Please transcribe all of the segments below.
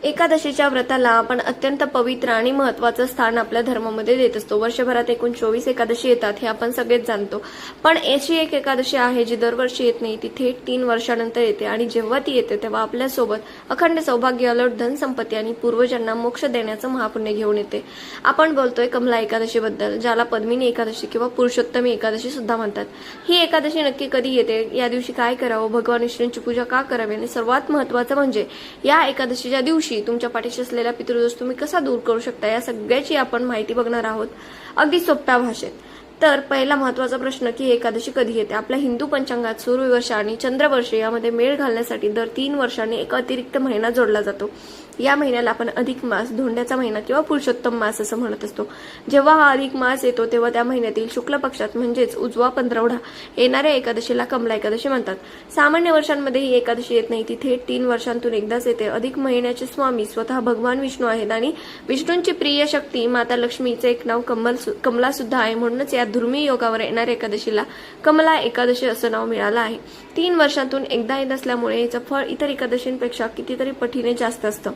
एकादशीच्या व्रताला आपण अत्यंत पवित्र आणि महत्त्वाचं स्थान आपल्या धर्मामध्ये देत असतो। वर्षभरात एकूण 24 एकादशी येतात हे आपण सगळेच जाणतो, पण अशी एक एकादशी आहे जी दरवर्षी येत नाही, ती थेट 3 वर्षानंतर येते आणि जेव्हा ती येते तेव्हा आपल्यासोबत अखंड सौभाग्य, अलोट धन संपत्ती आणि पूर्वजांना मोक्ष देण्याचं महापुण्य घेऊन येते। आपण बोलतोय कमला एकादशी बद्दल, ज्याला पद्मिनी एकादशी किंवा पुरुषोत्तमी एकादशी सुद्धा म्हणतात। ही एकादशी नक्की कधी येते, या दिवशी काय करावं, भगवान विष्णूंची पूजा का करावी आणि सर्वात महत्त्वाचं म्हणजे या एकादशीच्या दिवशी तुमच्या पाठीशी असलेला पितृदोष तुम्ही कसा दूर करू शकता, या सगळ्याची आपण माहिती बघणार आहोत अगदी सोप्या भाषेत। तर पहिला महत्त्वाचा प्रश्न की एकादशी कधी येते। आपल्या हिंदू पंचांगात सूर्यवर्ष आणि चंद्रवर्ष यामध्ये मेळ घालण्यासाठी दर 3 वर्षांनी एक अतिरिक्त महिना जोडला जातो। या महिन्याला आपण अधिक मास, धोंड्याचा महिना किंवा पुरुषोत्तम मास असं म्हणत असतो। जेव्हा हा अधिक मास येतो तेव्हा त्या महिन्यातील शुक्ल पक्षात म्हणजेच उजवा पंधरवडा येणाऱ्या एकादशीला कमला एकादशी म्हणतात। सामान्य वर्षांमध्ये ही एकादशी येत नाही, ती थेट 3 वर्षांतून एकदाच येते। अधिक महिन्याचे स्वामी स्वतः भगवान विष्णू आहेत आणि विष्णूंची प्रिय शक्ती माता लक्ष्मीचे एक नाव कमला सुद्धा आहे, म्हणूनच या दुर्मिळ योगावर येणाऱ्या एकादशीला कमला एकादशी असं नाव मिळालं आहे। 3 वर्षांतून एकदा येत असल्यामुळे याचं फळ इतर एकादशींपेक्षा कितीतरी पटीने जास्त असतं।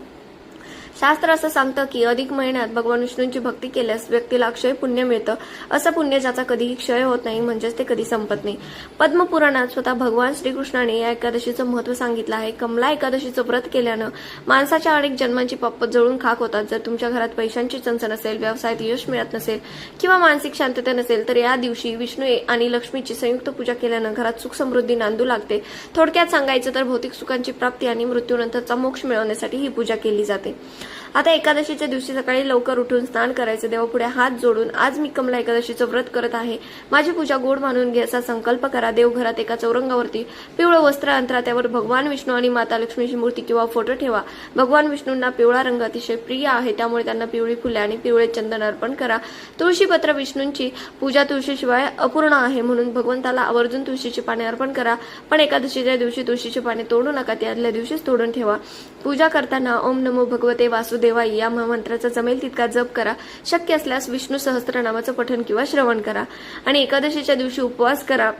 शास्त्र असं सांगतं की अधिक महिन्यात भगवान विष्णूंची भक्ती केल्यास व्यक्तीला अक्षय पुण्य मिळतं। असं पुण्य ज्याचा कधीही क्षय होत नाही, म्हणजेच ते कधी संपत नाही। पद्मपुराणात स्वतः भगवान श्रीकृष्णाने या एकादशीचं महत्त्व सांगितलं आहे। कमला एकादशीचं व्रत केल्यानं माणसाच्या अनेक जन्मांची पाप जळून खाक होतात। जर तुमच्या घरात पैशांची चणचण असेल, व्यवसायात यश मिळत नसेल किंवा मानसिक शांतता नसेल, तर या दिवशी विष्णू आणि लक्ष्मीची संयुक्त पूजा केल्यानं घरात सुख समृद्धी नांदू लागते। थोडक्यात सांगायचं तर भौतिक सुखांची प्राप्ती आणि मृत्यूनंतरचा मोक्ष मिळवण्यासाठी ही पूजा केली जाते। आता एकादशीच्या दिवशी सकाळी लवकर उठून स्नान करायचं, देवापुढे हात जोडून आज मी कमला एकादशीचं व्रत करत आहे, माझी पूजा गोड मानून घे असा संकल्प करा। देवघरात एका चौरंगावरती पिवळं वस्त्र अंतरा, त्यावर भगवान विष्णू आणि माता लक्ष्मीची मूर्ती किंवा फोटो ठेवा। भगवान विष्णूंना पिवळा रंग अतिशय प्रिय आहे, त्यामुळे त्यांना पिवळी फुले आणि पिवळे चंदन अर्पण करा। तुळशीपत्र, विष्णूंची पूजा तुळशीशिवाय अपूर्ण आहे, म्हणून भगवंताला आवर्जून तुळशीची पाने अर्पण करा। पण एकादशीच्या दिवशी तुळशीची पाने तोडू नका, ती आदल्या दिवशीच तोडून ठेवा। पूजा करताना ओम नमो भगवते वासुदेवाय या मंत्राचा जमेल तितका जप करा। शक्य असल्यास विष्णू सहस्त्रनामाचं पठण किंवा श्रवण करा आणि एकादशीच्या दिवशी उपवास करा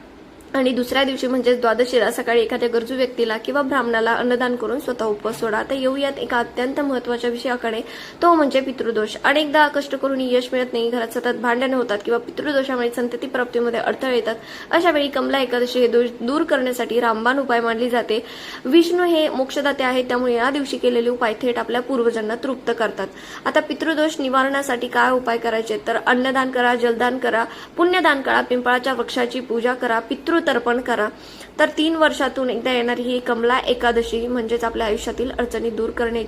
आणि दुसऱ्या दिवशी म्हणजेच द्वादशीला सकाळी एखाद्या गरजू व्यक्तीला किंवा ब्राह्मणाला अन्नदान करून स्वतः उपवास सोडा। आता येऊयात एका अत्यंत महत्त्वाच्या विषयाकडे, तो म्हणजे पितृदोष। अनेकदा कष्ट करून यश मिळत नाही, घरात सतत भांडणे होतात किंवा पितृदोषामुळे संतती प्राप्तीमध्ये अडथळे येतात। अशा वेळी कमला एकादशी हे दोष दूर करण्यासाठी रामबाण उपाय मानली जाते। विष्णू हे मोक्षदाते आहेत, त्यामुळे या दिवशी केलेले उपाय थेट आपल्या पूर्वजांना तृप्त करतात। आता पितृदोष निवारणासाठी काय उपाय करायचे, तर अन्नदान करा, जलदान करा, पुण्यदान करा, पिंपळाच्या वृक्षाची पूजा करा, तर्पण करा। तर 3 वर्षातून एकदा येणारी ही कमला एकादशी म्हणजेच आपल्या आयुष्यातील अडचणी दूर करण्याची